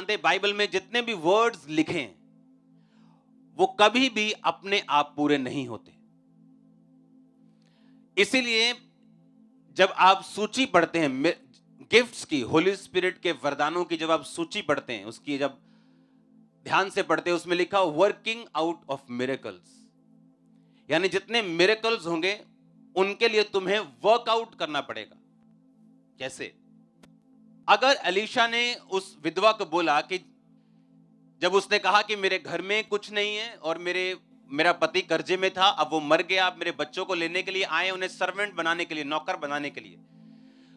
जानते हैं बाइबल में जितने भी वर्ड्स लिखे हैं वो कभी भी अपने आप पूरे नहीं होते। इसीलिए जब आप सूची पढ़ते हैं गिफ्ट्स की, होली स्पिरिट के वरदानों की, जब आप सूची पढ़ते हैं, उसकी जब ध्यान से पढ़ते हैं, उसमें लिखा वर्किंग आउट ऑफ मिरेकल्स, यानी जितने मिरेकल्स होंगे उनके लिए तुम्हें वर्कआउट करना पड़ेगा। कैसे? अगर एलीशा ने उस विधवा को बोला कि जब उसने कहा कि मेरे घर में कुछ नहीं है और मेरा पति कर्जे में था, अब वो मर गया, आप मेरे बच्चों को लेने के लिए आए, उन्हें सर्वेंट बनाने के लिए, नौकर बनाने के लिए,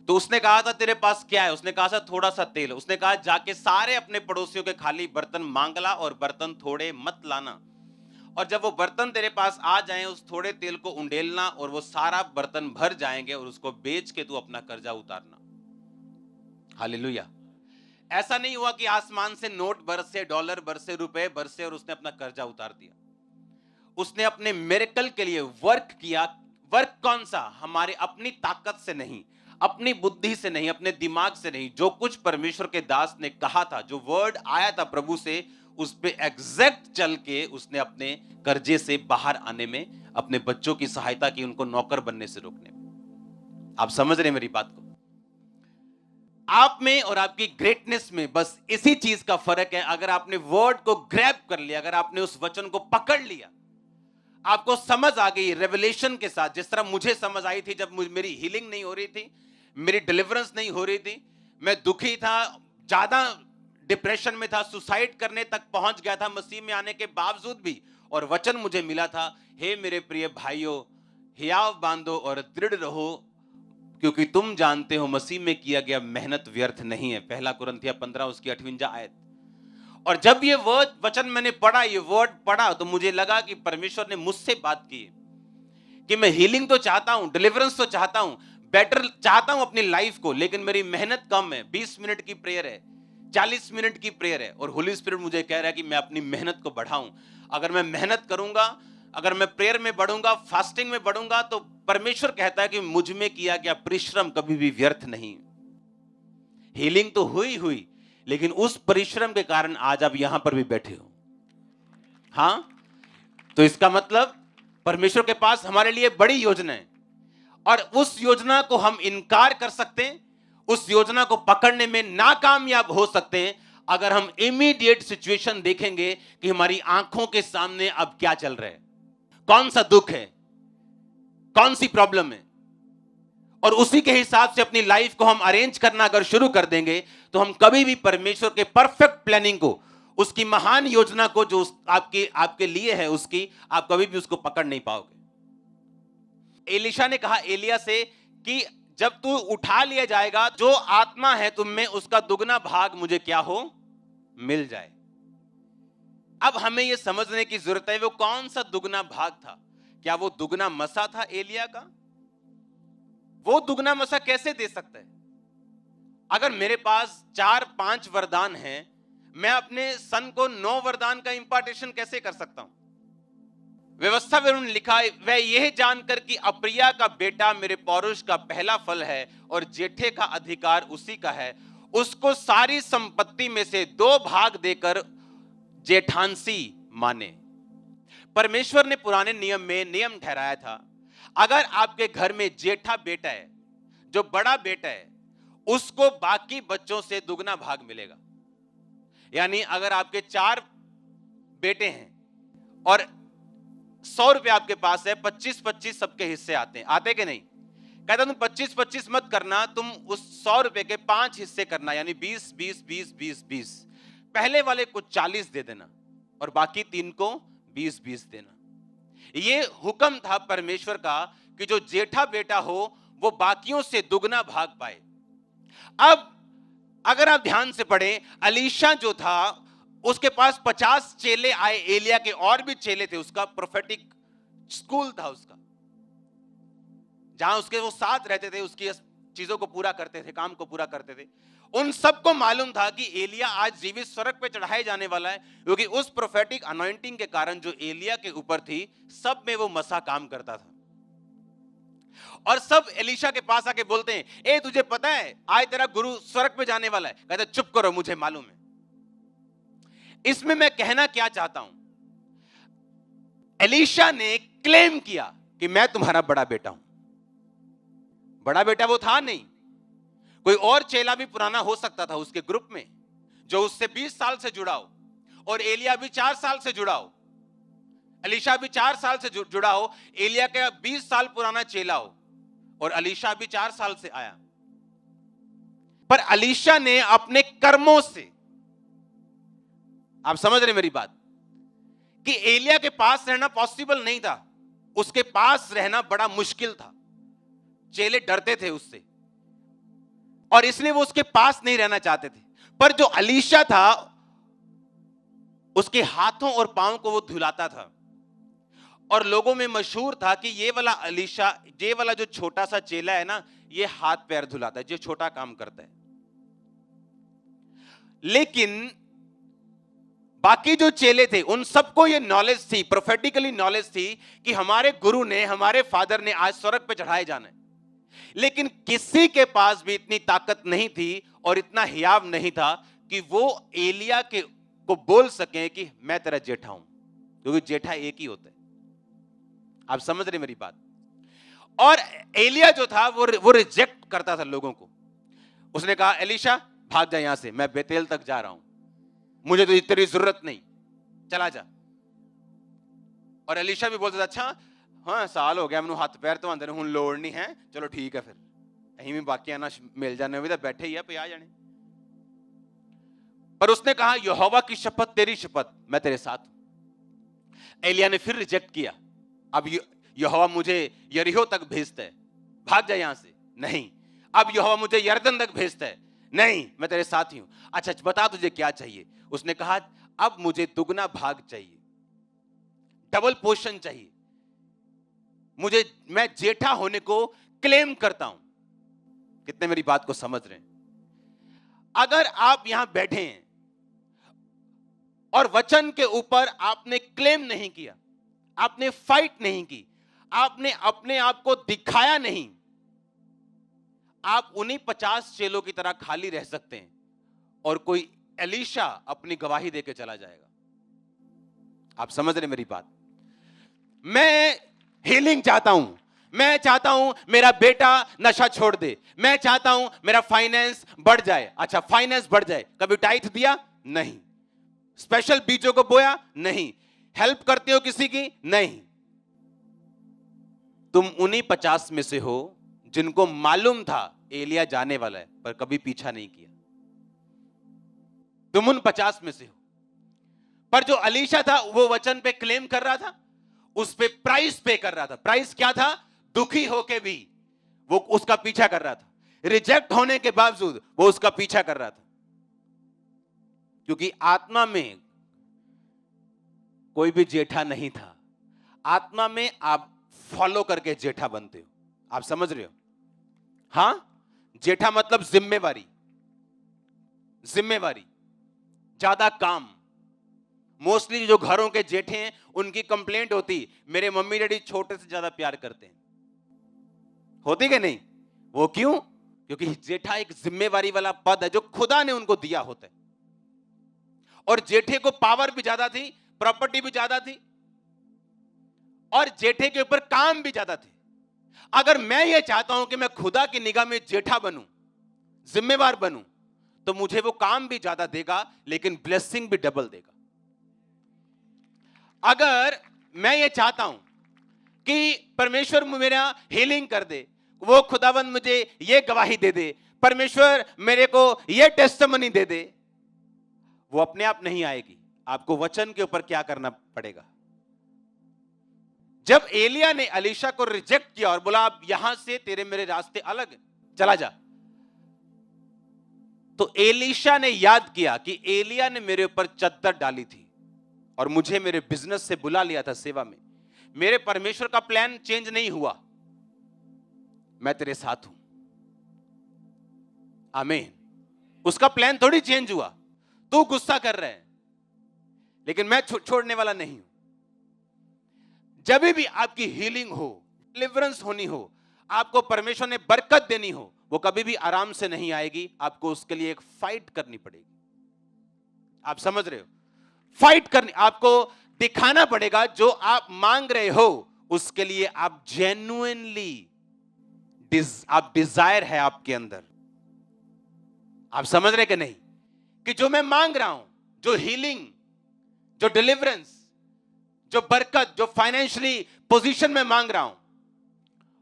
तो उसने कहा था तेरे पास क्या है? उसने कहा था थोड़ा सा तेल। उसने कहा जाके सारे अपने पड़ोसियों के खाली बर्तन मांग ला और बर्तन थोड़े मत लाना, और जब वो बर्तन तेरे पास आ जाएं उस थोड़े तेल को उंडेलना और वो सारा बर्तन भर जाएंगे और उसको बेच के तू अपना कर्जा उतारना। हालेलुया। ऐसा नहीं हुआ कि आसमान से नोट बरसे, डॉलर बरसे, रुपए बरसे और उसने अपना कर्जा उतार दिया। उसने अपने मिरेकल के लिए वर्क किया। वर्क कौन सा? हमारे अपनी ताकत से नहीं, अपनी बुद्धि से नहीं, अपने दिमाग से नहीं। जो कुछ परमेश्वर के दास ने कहा था, जो वर्ड आया था प्रभु से, उस पे एग्जैक्ट चल के उसने अपने कर्जे से बाहर आने में, अपने बच्चों की सहायता की, उनको नौकर बनने से रोकने में। आप समझ रहे हैं मेरी बात को? आप में और आपकी ग्रेटनेस में बस इसी चीज का फर्क है। अगर आपने वर्ड को ग्रैब कर लिया, अगर आपने उस वचन को पकड़ लिया, आपको समझ आ गई रेवलेशन के साथ, जिस तरह मुझे समझ आई थी जब मेरी हीलिंग नहीं हो रही थी, मेरी डिलीवरेंस नहीं हो रही थी, मैं दुखी था, ज्यादा डिप्रेशन में था, सुसाइड करने तक पहुंच गया था मसीह में आने के बावजूद भी, और वचन मुझे मिला था, हे मेरे प्रिय भाइयों, हियाव बांधो और दृढ़ रहो, क्योंकि तुम जानते हो मसीह में किया गया मेहनत व्यर्थ नहीं है। पहला कुरिन्थिया 15 उसकी 58 आयत। और जब ये वर्ड वचन मैंने पढ़ा, ये वर्ड पढ़ा, तो मुझे लगा कि परमेश्वर ने मुझसे बात की कि मैं हीलिंग तो चाहता हूं, डिलीवरेंस तो चाहता हूं, बेटर चाहता हूं अपनी लाइफ को, लेकिन मेरी मेहनत कम है। 20 मिनट की प्रेयर है, 40 मिनट की प्रेयर है, और होली स्पिरिट मुझे कह रहा है कि मैं अपनी मेहनत को बढ़ाऊं। अगर मैं मेहनत करूंगा, अगर मैं प्रेयर में बढ़ूंगा, फास्टिंग में बढ़ूंगा, तो परमेश्वर कहता है कि मुझ में किया गया परिश्रम कभी भी व्यर्थ नहीं। हीलिंग तो हुई, लेकिन उस परिश्रम के कारण आज आप यहां पर भी बैठे हो। हां, तो इसका मतलब परमेश्वर के पास हमारे लिए बड़ी योजना है, और उस योजना को हम इनकार कर सकते हैं, उस योजना को पकड़ने में नाकामयाब हो सकते हैं, अगर हम इमीडिएट सिचुएशन देखेंगे कि हमारी आंखों के सामने अब क्या चल रहा है, कौन सा दुख है, कौन सी प्रॉब्लम है, और उसी के हिसाब से अपनी लाइफ को हम अरेंज करना अगर शुरू कर देंगे, तो हम कभी भी परमेश्वर के परफेक्ट प्लानिंग को, उसकी महान योजना को जो आपके लिए है, उसकी आप कभी भी उसको पकड़ नहीं पाओगे। एलीशा ने कहा एलिया से कि जब तू उठा लिया जाएगा, जो आत्मा है तुम में उसका दुगना भाग मुझे क्या हो, मिल जाए। अब हमें यह समझने की जरूरत है वो कौन सा दुगना भाग था। क्या वो दुगना मसा था एलिया का? वो दुगना मसा कैसे दे सकता है? अगर मेरे पास 4-5 वरदान हैं, मैं अपने सन को 9 वरदान का इंपार्टेशन कैसे कर सकता हूं? व्यवस्था में उन्होंने लिखा है, वह यह जानकर कि अप्रिया का बेटा मेरे पौरुष का पहला फल है और जेठे का अधिकार उसी का है, उसको सारी संपत्ति में से 2 भाग देकर जेठांसी माने। परमेश्वर ने पुराने नियम में नियम ठहराया था, अगर आपके घर में जेठा बेटा है, जो बड़ा बेटा है, उसको बाकी बच्चों से दुगना भाग मिलेगा। यानी अगर आपके 4 बेटे हैं और 100 रुपए आपके पास है, 25-25 सबके हिस्से आते हैं, आते कि नहीं? कहता तुम 25-25 मत करना, तुम उस 100 रुपए के 5 हिस्से करना, यानी 20-20-20-20-20। पहले वाले को 40 दे देना और बाकी 3 को 20-20 देना। ये हुक्म था परमेश्वर का कि जो जेठा बेटा हो वो बाकियों से दुगना भाग पाए। अब अगर आप ध्यान से पढ़ें, एलीशा जो था उसके पास 50 चेले आए, एलिया के और भी चेले थे, उसका प्रोफेटिक स्कूल था उसका, जहां उसके वो साथ रहते थे, उसकी चीजों को पूरा करते थे, काम को पूरा करते थे। उन सबको मालूम था कि एलिया आज जीवित स्वर्ग पे चढ़ाए जाने वाला है, क्योंकि उस प्रोफेटिक अनॉइंटिंग के कारण जो एलिया के ऊपर थी, सब में वो मसा काम करता था। और सब एलीशा के पास आके बोलते हैं, ए तुझे पता है आज तेरा गुरु स्वर्ग पे जाने वाला है? कहते चुप करो, मुझे मालूम है। इसमें मैं कहना क्या चाहता हूं, एलीशा ने क्लेम किया कि मैं तुम्हारा बड़ा बेटा हूं। बड़ा बेटा वो था नहीं, कोई और चेला भी पुराना हो सकता था उसके ग्रुप में, जो उससे 20 साल से जुड़ा हो, और एलिया भी 4 साल से जुड़ा हो, एलीशा भी 4 साल से जुड़ा हो, एलिया का 20 साल पुराना चेला हो, और एलीशा भी 4 साल से आया। पर एलीशा ने अपने कर्मों से, आप समझ रहे मेरी बात, कि एलिया के पास रहना पॉसिबल नहीं था, उसके पास रहना बड़ा मुश्किल था, चेले डरते थे उससे, और इसलिए वो उसके पास नहीं रहना चाहते थे। पर जो एलीशा था, उसके हाथों और पांव को वो धुलाता था, और लोगों में मशहूर था कि ये वाला एलीशा, ये वाला जो छोटा सा चेला है ना, ये हाथ पैर धुलाता है, जो छोटा काम करता है। लेकिन बाकी जो चेले थे उन सबको ये नॉलेज थी, प्रोफेटिकली नॉलेज थी, कि हमारे गुरु ने, हमारे फादर ने आज स्वर्ग पे चढ़ाए जाना है। लेकिन किसी के पास भी इतनी ताकत नहीं थी और इतना हियाव नहीं था कि वो एलिया को बोल सके कि मैं तेरा जेठा हूं, क्योंकि जेठा एक ही होता है। आप समझ रहे मेरी बात? और एलिया जो था वो रिजेक्ट करता था लोगों को। उसने कहा, एलीशा भाग जा यहां से, मैं बेतेल तक जा रहा हूं, मुझे तो तेरी जरूरत नहीं, चला जा। और एलीशा भी बोलता था, अच्छा हाँ साल हो गया मैंने हाथ पैर तो अंदर हूं, लोड़ नहीं है, चलो ठीक है, फिर अहीं भी बाकी आना मिल जाने भी तो बैठे ही है पे आ जाने। पर उसने कहा, यहोवा की शपथ, तेरी शपथ, मैं तेरे साथ हूं। एलिया ने फिर रिजेक्ट किया, अब यहोवा मुझे यरीहो तक भेजता है, भाग जा यहां से, नहीं। अब यहोवा मुझे यरदन तक भेजता है, नहीं, मैं तेरे साथ ही हूं। अच्छा बता तुझे क्या चाहिए? उसने कहा, अब मुझे दुगना भाग चाहिए, डबल पोर्शन चाहिए मुझे, मैं जेठा होने को क्लेम करता हूं। कितने मेरी बात को समझ रहे हैं? अगर आप यहां बैठे हैं और वचन के ऊपर आपने क्लेम नहीं किया, आपने फाइट नहीं की, आपने अपने आप को दिखाया नहीं, आप उन्हीं 50 चेलों की तरह खाली रह सकते हैं और कोई एलीशा अपनी गवाही देके चला जाएगा। आप समझ रहे मेरी बात? मैं हीलिंग चाहता हूं, मैं चाहता हूं मेरा बेटा नशा छोड़ दे, मैं चाहता हूं मेरा फाइनेंस बढ़ जाए। अच्छा फाइनेंस बढ़ जाए, कभी टाइट दिया? नहीं। स्पेशल बीजों को बोया? नहीं। हेल्प करते हो किसी की? नहीं। तुम उन्हीं 50 में से हो जिनको मालूम था एलिया जाने वाला है, पर कभी पीछा नहीं किया। तुम उन 50 में से हो। पर जो एलीशा था वो वचन पे क्लेम कर रहा था, उस पे प्राइस पे कर रहा था। प्राइस क्या था? दुखी होके भी वो उसका पीछा कर रहा था, रिजेक्ट होने के बावजूद वो उसका पीछा कर रहा था, क्योंकि आत्मा में कोई भी जेठा नहीं था। आत्मा में आप फॉलो करके जेठा बनते हो। आप समझ रहे हो? हां, जेठा मतलब जिम्मेवारी, जिम्मेवारी, ज्यादा काम। मोस्टली जो घरों के जेठे हैं उनकी कंप्लेंट होती, मेरे मम्मी डैडी छोटे से ज्यादा प्यार करते हैं। होती कि नहीं? वो क्यों? क्योंकि जेठा एक जिम्मेवारी वाला पद है जो खुदा ने उनको दिया होता है, और जेठे को पावर भी ज्यादा थी, प्रॉपर्टी भी ज्यादा थी, और जेठे के ऊपर काम भी ज्यादा थे। अगर मैं ये चाहता हूं कि मैं खुदा की निगाह में जेठा बनूं, जिम्मेवार बनूं, तो मुझे वो काम भी ज्यादा देगा, लेकिन ब्लेसिंग भी डबल देगा। अगर मैं ये चाहता हूं कि परमेश्वर मेरा हीलिंग कर दे, वो खुदावंद मुझे ये गवाही दे दे, परमेश्वर मेरे को ये टेस्टिमनी दे दे, वो अपने आप नहीं आएगी। आपको वचन के ऊपर क्या करना पड़ेगा? जब एलिया ने एलीशा को रिजेक्ट किया और बोला, अब यहां से तेरे मेरे रास्ते अलग है, चला जा, तो एलीशा ने याद किया कि एलिया ने मेरे ऊपर चद्दर डाली थी और मुझे मेरे बिजनेस से बुला लिया था सेवा में। मेरे परमेश्वर का प्लान चेंज नहीं हुआ, मैं तेरे साथ हूं। आमीन। उसका प्लान थोड़ी चेंज हुआ, तू गुस्सा कर रहा है, लेकिन मैं छोड़ने वाला नहीं हूं। जब भी आपकी हीलिंग हो, डिलीवरेंस होनी हो, आपको परमेश्वर ने बरकत देनी हो, वो कभी भी आराम से नहीं आएगी। आपको उसके लिए एक फाइट करनी पड़ेगी। आप समझ रहे हो? फाइट करनी, आपको दिखाना पड़ेगा जो आप मांग रहे हो उसके लिए आप जेन्युइनली आप डिजायर है आपके अंदर। आप समझ रहे कि नहीं कि जो मैं मांग रहा हूं, जो हीलिंग, जो डिलीवरेंस, जो बरकत, जो फाइनेंशियली पोजीशन में मांग रहा हूं,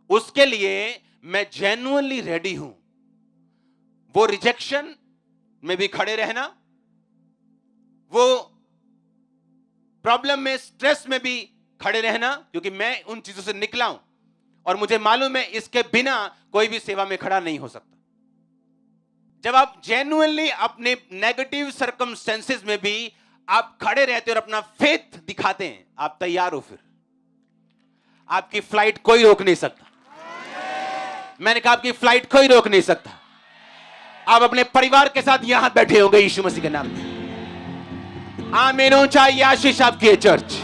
उसके लिए मैं जेन्युइनली रेडी हूं। वो रिजेक्शन में भी खड़े रहना, वो प्रॉब्लम में, स्ट्रेस में भी खड़े रहना, क्योंकि मैं उन चीजों से निकला हूं और मुझे मालूम है इसके बिना कोई भी सेवा में खड़ा नहीं हो सकता। जब आप जेन्युइनली अपने नेगेटिव सर्कमस्टेंसेस में भी आप खड़े रहते हो और अपना फेथ दिखाते हैं, आप तैयार हो, फिर आपकी फ्लाइट कोई रोक नहीं सकता। मैंने कहा आपकी फ्लाइट कोई रोक नहीं सकता। आप अपने परिवार के साथ यहां बैठे होंगे यीशु मसीह के नाम में। आमीन। ऊंचा आशीष आपकी है चर्च।